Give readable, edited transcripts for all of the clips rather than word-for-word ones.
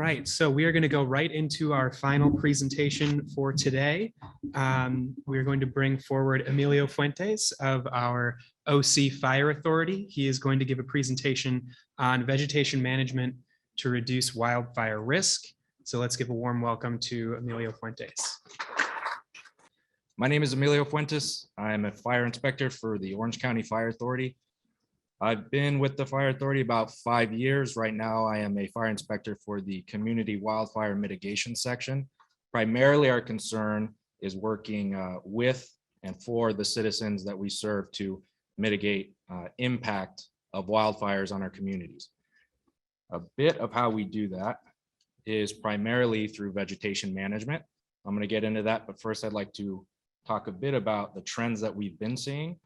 right, so we are going to go right into our final presentation for today. We're going to bring forward Emilio Fuentes of our OC Fire Authority. He is going to give a presentation on vegetation management to reduce wildfire risk. So let's give a warm welcome to Emilio Fuentes. My name is Emilio Fuentes. I'm a fire inspector for the Orange County Fire Authority. I've been with the Fire Authority about 5 years. Right now, I am a fire inspector for the community wildfire mitigation section. Primarily, our concern is working with and for the citizens that we serve to mitigate impact of wildfires on our communities. A bit of how we do that is primarily through vegetation management. I'm going to get into that, but first I'd like to talk a bit about the trends that we've been seeing.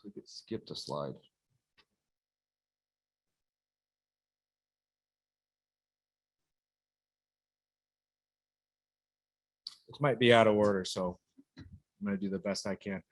We could skip the slide. This might be out of order, so I'm going to do the best I can.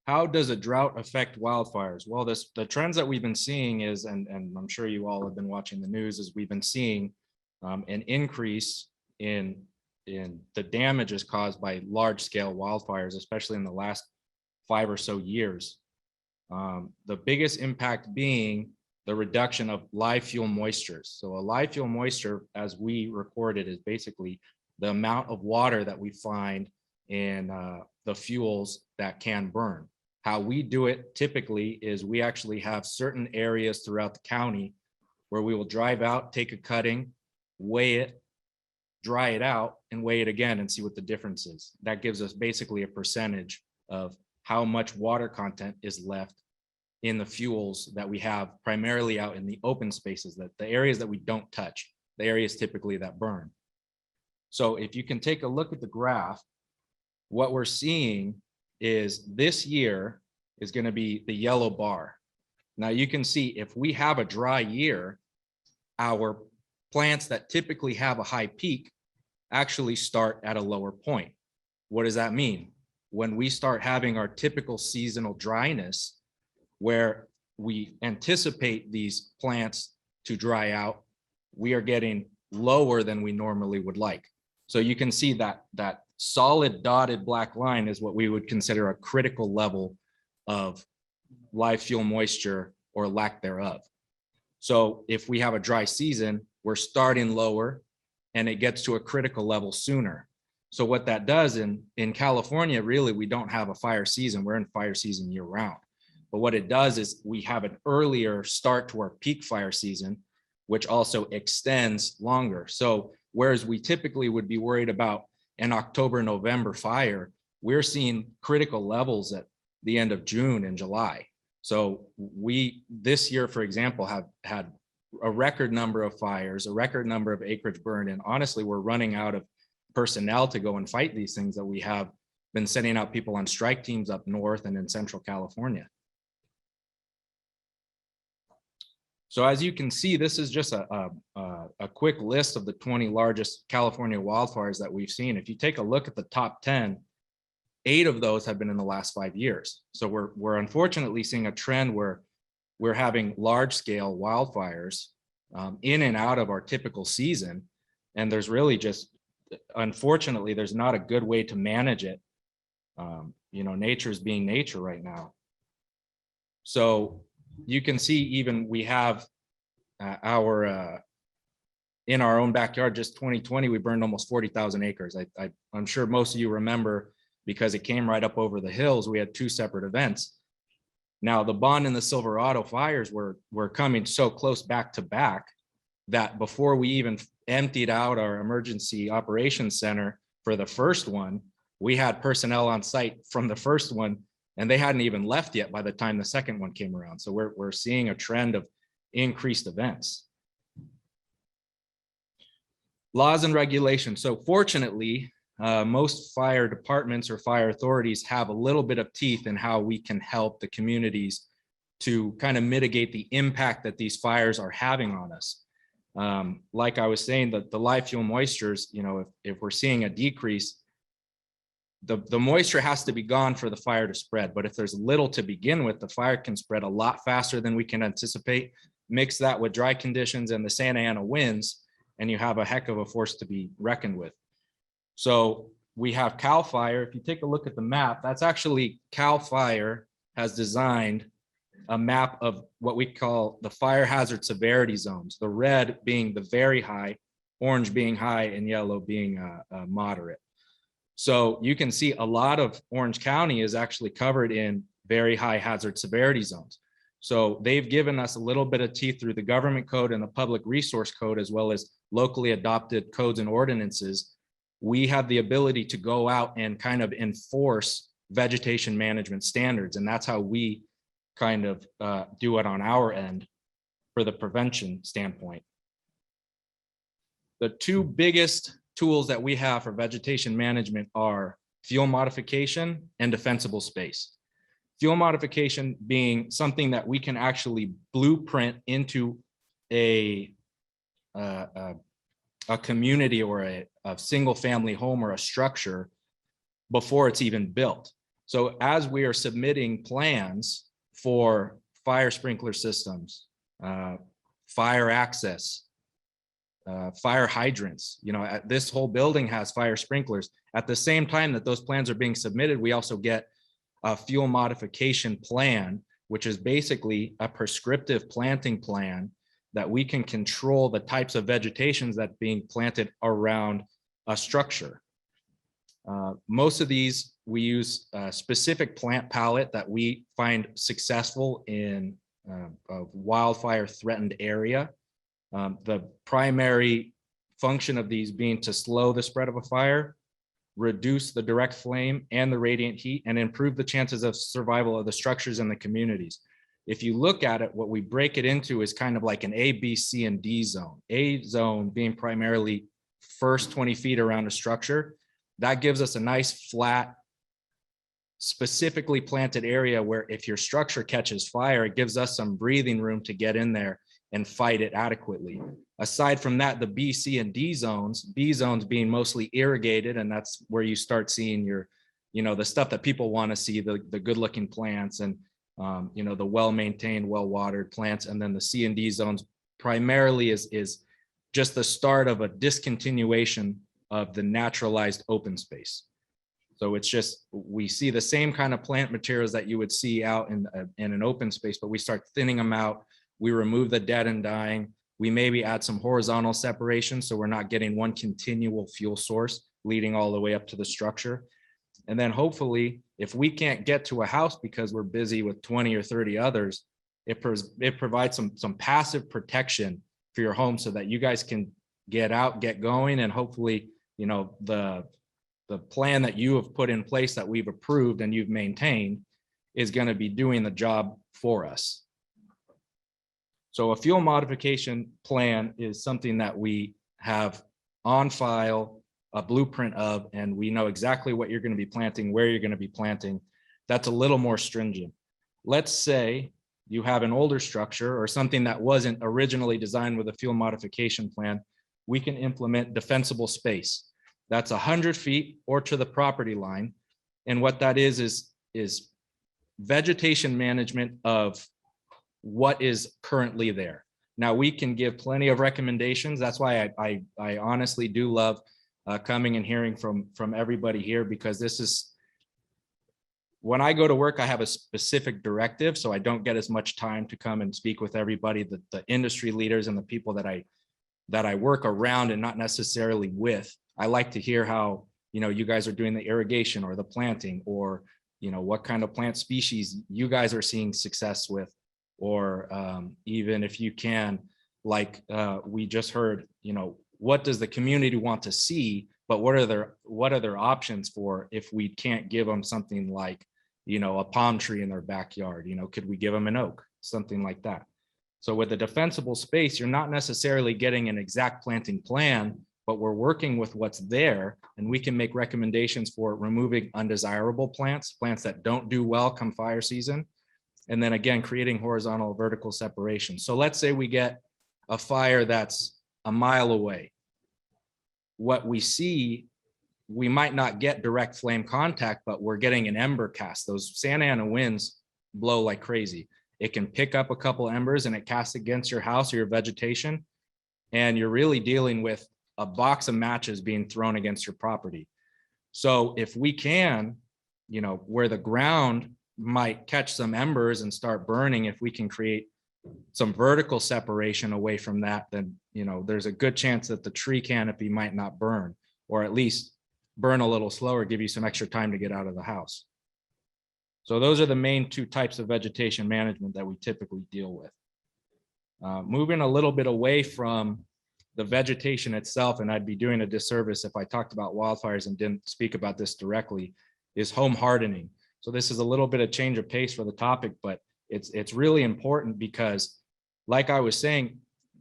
How does a drought affect wildfires? Well, the trends that we've been seeing is, and I'm sure you all have been watching the news, is we've been seeing an increase in the damages caused by large-scale wildfires, especially in the last 5 or so years. The biggest impact being the reduction of live fuel moistures. So a live fuel moisture, as we recorded, is basically the amount of water that we find in the fuels that can burn. How we do it typically is we actually have certain areas throughout the county where we will drive out, take a cutting, weigh it, dry it out, and weigh it again and see what the difference is. That gives us basically a percentage of how much water content is left in the fuels that we have primarily out in the open spaces, that the areas that we don't touch, the areas typically that burn. So if you can take a look at the graph, what we're seeing is this year is going to be the yellow bar. Now you can see if we have a dry year, our plants that typically have a high peak actually start at a lower point. What does that mean? When we start having our typical seasonal dryness, where we anticipate these plants to dry out, we are getting lower than we normally would like. So you can see that solid dotted black line is what we would consider a critical level of live fuel moisture or lack thereof. So if we have a dry season, we're starting lower and it gets to a critical level sooner. So what that does in California, really, we don't have a fire season. We're in fire season year round. But what it does is we have an earlier start to our peak fire season, which also extends longer. So whereas we typically would be worried about an October, November fire, we're seeing critical levels at the end of June and July. So we, this year, for example, have had a record number of fires, a record number of acreage burned, and honestly, we're running out of personnel to go and fight these things that we have been sending out people on strike teams up north and in Central California. So as you can see, this is just a quick list of the 20 largest California wildfires that we've seen. If you take a look at the top 10, 8 of those have been in the last 5 years. So we're unfortunately seeing a trend where we're having large scale wildfires in and out of our typical season. And there's really just, unfortunately, there's not a good way to manage it. You know, nature's being nature right now. So you can see even we have in our own backyard, just 2020, we burned almost 40,000 acres. I'm sure most of you remember, because it came right up over the hills, we had 2 separate events. Now the Bond and the Silverado fires were coming so close back to back that before we even emptied out our emergency operations center for the first one, we had personnel on site from the first one, and they hadn't even left yet by the time the second one came around. So we're seeing a trend of increased events. Laws and regulations. So fortunately, most fire departments or fire authorities have a little bit of teeth in how we can help the communities to kind of mitigate the impact that these fires are having on us. Like I was saying, that the live fuel moistures, you know, if we're seeing a decrease, the moisture has to be gone for the fire to spread. But if there's little to begin with, the fire can spread a lot faster than we can anticipate. mix that with dry conditions and the Santa Ana winds, and you have a heck of a force to be reckoned with. So we have CAL FIRE. If you take a look at the map, that's actually CAL FIRE has designed a map of what we call the fire hazard severity zones, the red being the very high, orange being high, and yellow being moderate. So you can see a lot of Orange County is actually covered in very high hazard severity zones. So they've given us a little bit of teeth through the government code and the public resource code, as well as locally adopted codes and ordinances. We have the ability to go out and kind of enforce vegetation management standards. And that's how we kind of do it on our end for the prevention standpoint. The two biggest tools that we have for vegetation management are fuel modification and defensible space. Fuel modification being something that we can actually blueprint into a community or a single family home or a structure before it's even built. So as we are submitting plans for fire sprinkler systems, fire access, fire hydrants, this whole building has fire sprinklers. At the same time that those plans are being submitted, we also get a fuel modification plan, which is basically a prescriptive planting plan that we can control the types of vegetations that being planted around a structure. Most of these, we use a specific plant palette that we find successful in a wildfire threatened area. The primary function of these being to slow the spread of a fire, reduce the direct flame and the radiant heat, and improve the chances of survival of the structures and the communities. If you look at it, what we break it into is kind of like an A, B, C, and D zone. A zone being primarily first 20 feet around a structure. That gives us a nice flat, specifically planted area where if your structure catches fire, it gives us some breathing room to get in there and fight it adequately. Aside from that, the B, C, and D zones, B zones being mostly irrigated, and that's where you start seeing your, the stuff that people want to see, the good looking plants and, the well-maintained, well-watered plants. And then the C and D zones primarily is just the start of a discontinuation of the naturalized open space. So it's just, we see the same kind of plant materials that you would see out in an open space, but we start thinning them out. We remove the dead and dying. We maybe add some horizontal separation so we're not getting one continual fuel source leading all the way up to the structure. And then hopefully, if we can't get to a house because we're busy with 20 or 30 others, it provides some passive protection for your home so that you guys can get out, get going, and hopefully, the plan that you have put in place that we've approved and you've maintained is going to be doing the job for us. So a fuel modification plan is something that we have on file, a blueprint of, and we know exactly what you're going to be planting, where you're going to be planting. That's a little more stringent. Let's say you have an older structure or something that wasn't originally designed with a fuel modification plan. We can implement defensible space. That's 100 feet or to the property line. And what that is vegetation management of what is currently there. Now we can give plenty of recommendations. That's why I honestly do love coming and hearing from everybody here, because this is, when I go to work, I have a specific directive, so I don't get as much time to come and speak with everybody, the industry leaders and the people that I work around and not necessarily with. I like to hear how, you guys are doing the irrigation or the planting, or, what kind of plant species you guys are seeing success with, or even if you can, like we just heard, what does the community want to see, but what are their options for if we can't give them something like, a palm tree in their backyard, could we give them an oak, something like that. So with the defensible space, you're not necessarily getting an exact planting plan, but we're working with what's there, and we can make recommendations for removing undesirable plants that don't do well come fire season. And then again, creating horizontal vertical separation. So let's say we get a fire that's a mile away. What we see, we might not get direct flame contact, but we're getting an ember cast. Those Santa Ana winds blow like crazy. it can pick up a couple embers and it casts against your house or your vegetation. And you're really dealing with a box of matches being thrown against your property. So if we can, you know, where the ground might catch some embers and start burning, if we can create some vertical separation away from that, then, you know, there's a good chance that the tree canopy might not burn, or at least burn a little slower, give you some extra time to get out of the house. So those are the main two types of vegetation management that we typically deal with. Moving a little bit away from the vegetation itself, and I'd be doing a disservice if I talked about wildfires and didn't speak about this directly, is home hardening. So this is a little bit of change of pace for the topic, but it's really important because, like I was saying,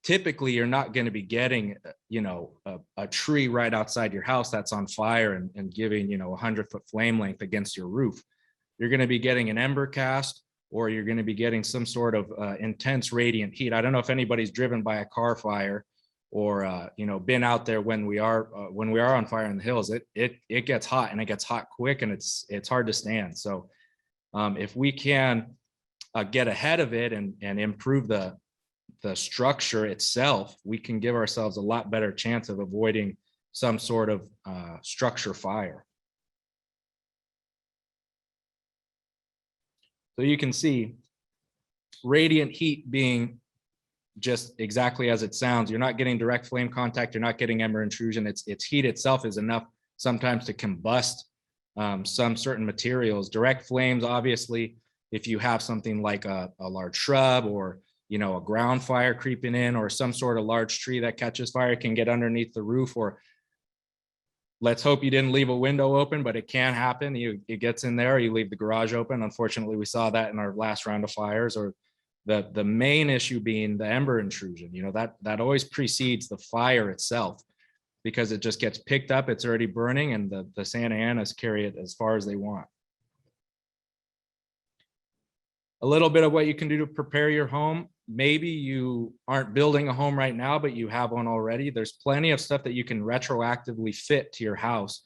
typically you're not going to be getting, you know, a tree right outside your house that's on fire and giving, you know, 100-foot flame length against your roof. You're going to be getting an ember cast, or you're going to be getting some sort of intense radiant heat. I don't know if anybody's driven by a car fire or you know, been out there when we are on fire in the hills. It gets hot, and it gets hot quick, and it's hard to stand. So if we can get ahead of it and improve the structure itself, we can give ourselves a lot better chance of avoiding some sort of structure fire. So you can see radiant heat being just exactly as it sounds. You're not getting direct flame contact. You're not getting ember intrusion. It's heat itself is enough sometimes to combust some certain materials. Direct flames, obviously, if you have something like a large shrub, or, you know, a ground fire creeping in, or some sort of large tree that catches fire, can get underneath the roof. Or let's hope you didn't leave a window open, but it can happen. It gets in there, or you leave the garage open. Unfortunately, we saw that in our last round of fires. Or the main issue being the ember intrusion. You know, that always precedes the fire itself, because it just gets picked up, it's already burning, and the Santa Anas carry it as far as they want. A little bit of what you can do to prepare your home. Maybe you aren't building a home right now, but you have one already. There's plenty of stuff that you can retroactively fit to your house.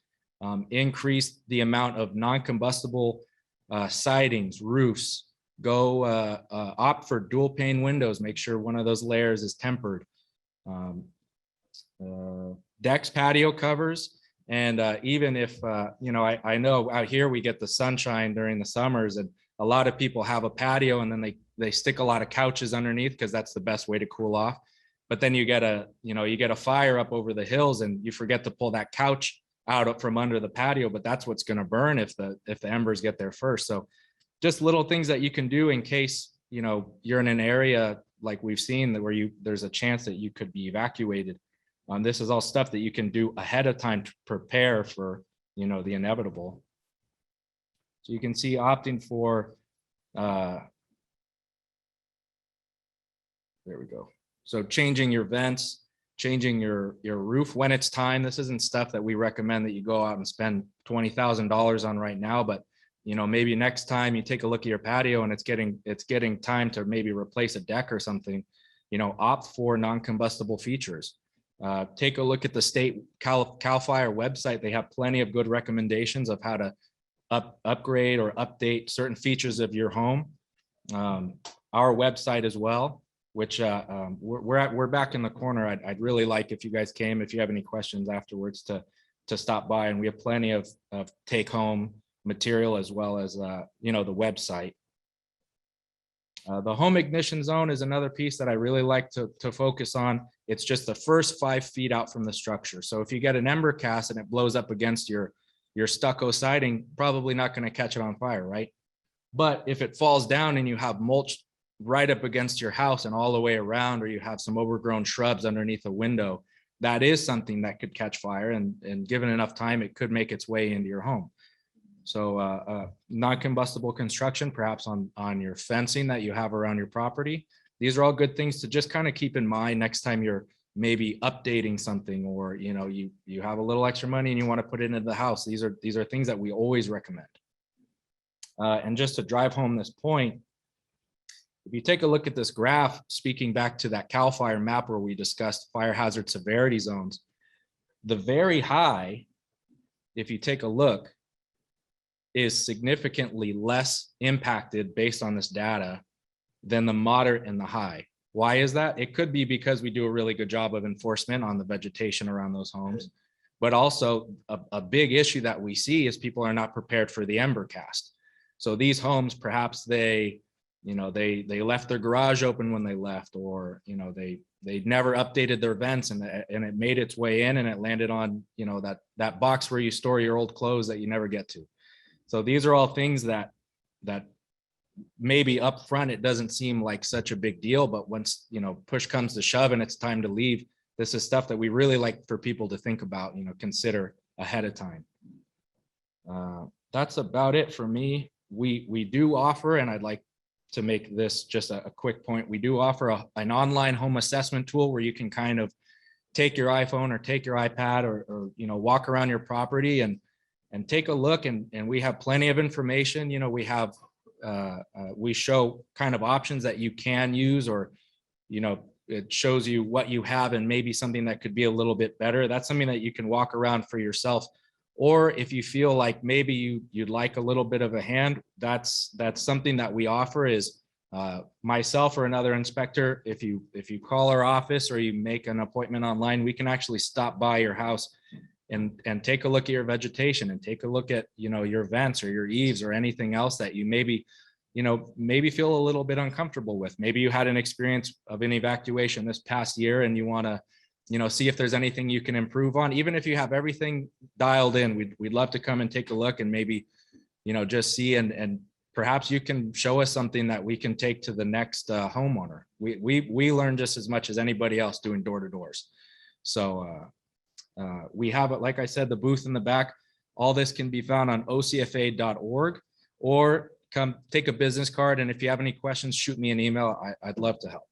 Increase the amount of non-combustible sidings, roofs. Go opt for dual pane windows. Make sure one of those layers is tempered. Decks, patio covers. And even if, you know, I know out here we get the sunshine during the summers, and a lot of people have a patio, and then they stick a lot of couches underneath because that's the best way to cool off. But then you get a fire up over the hills, and you forget to pull that couch out from under the patio, but that's what's going to burn if the embers get there first. So just little things that you can do in case, you know, you're in an area like we've seen that where there's a chance that you could be evacuated. This is all stuff that you can do ahead of time to prepare for, you know, the inevitable. So you can see opting for, there we go. So changing your vents, changing your roof when it's time. This isn't stuff that we recommend that you go out and spend $20,000 on right now, but, you know, maybe next time you take a look at your patio and it's getting time to maybe replace a deck or something, you know, opt for non-combustible features. Take a look at the state CAL FIRE website. They have plenty of good recommendations of how to upgrade or update certain features of your home. Our website as well, which we're back in the corner. I'd really like if you guys came, if you have any questions afterwards, to stop by, and we have plenty of take home material as well as you know, the website. The home ignition zone is another piece that I really like to focus on. It's just the first 5 feet out from the structure. So if you get an ember cast and it blows up against your stucco siding, probably not going to catch it on fire, right? But if it falls down and you have mulch right up against your house and all the way around, or you have some overgrown shrubs underneath a window, that is something that could catch fire, and given enough time, it could make its way into your home. So non-combustible construction, perhaps on your fencing that you have around your property. These are all good things to just kind of keep in mind next time you're maybe updating something, or, you know, you have a little extra money and you want to put it into the house. These are things that we always recommend. And just to drive home this point, if you take a look at this graph, speaking back to that CAL FIRE map where we discussed fire hazard severity zones, the very high, if you take a look, is significantly less impacted based on this data than the moderate and the high. Why is that? It could be because we do a really good job of enforcement on the vegetation around those homes. But also a big issue that we see is people are not prepared for the ember cast. So these homes, perhaps they left their garage open when they left, or, they never updated their vents, and it made its way in and it landed on, that box where you store your old clothes that you never get to. So these are all things that maybe up front, it doesn't seem like such a big deal, but once, push comes to shove and it's time to leave, this is stuff that we really like for people to think about, consider ahead of time. That's about it for me. We do offer, and I'd like to make this just a quick point. We do offer an online home assessment tool where you can kind of take your iPhone or take your iPad or walk around your property and take a look. And we have plenty of information. We have, we show kind of options that you can use, or, it shows you what you have and maybe something that could be a little bit better. That's something that you can walk around for yourself. Or if you feel like maybe you'd like a little bit of a hand, that's something that we offer is myself or another inspector. If you call our office or you make an appointment online, we can actually stop by your house and take a look at your vegetation and take a look at, your vents or your eaves or anything else that you maybe feel a little bit uncomfortable with. Maybe you had an experience of an evacuation this past year and you want to, see if there's anything you can improve on. Even if you have everything dialed in, we'd love to come and take a look and maybe, just see, and perhaps you can show us something that we can take to the next homeowner. We learn just as much as anybody else doing door-to-doors. So we have it, like I said, the booth in the back. All this can be found on ocfa.org, or come take a business card. And if you have any questions, shoot me an email. I'd love to help.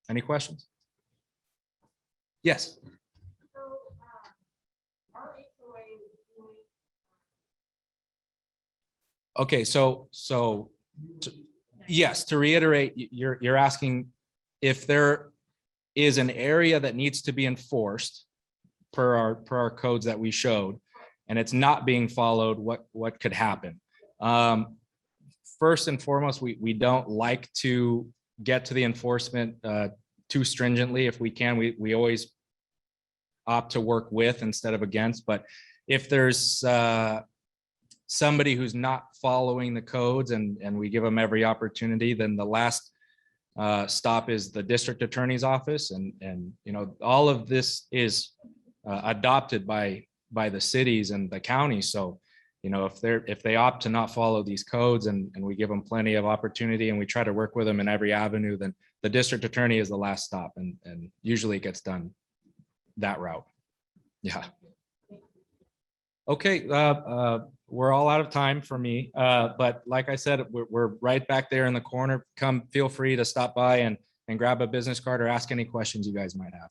Any questions? Yes. Okay, so yes, to reiterate, you're asking if there is an area that needs to be enforced per our codes that we showed, and it's not being followed, what could happen? First and foremost, we don't like to get to the enforcement too stringently. If we can, we always opt to work with instead of against. But if there's somebody who's not following the codes and we give them every opportunity, then the last stop is the district attorney's office. And all of this is adopted by the cities and the counties. So if they opt to not follow these codes, and we give them plenty of opportunity and we try to work with them in every avenue, then the district attorney is the last stop, and usually it gets done that route. Yeah. Okay. We're all out of time for me. But like I said, we're right back there in the corner. Come, feel free to stop by and grab a business card or ask any questions you guys might have.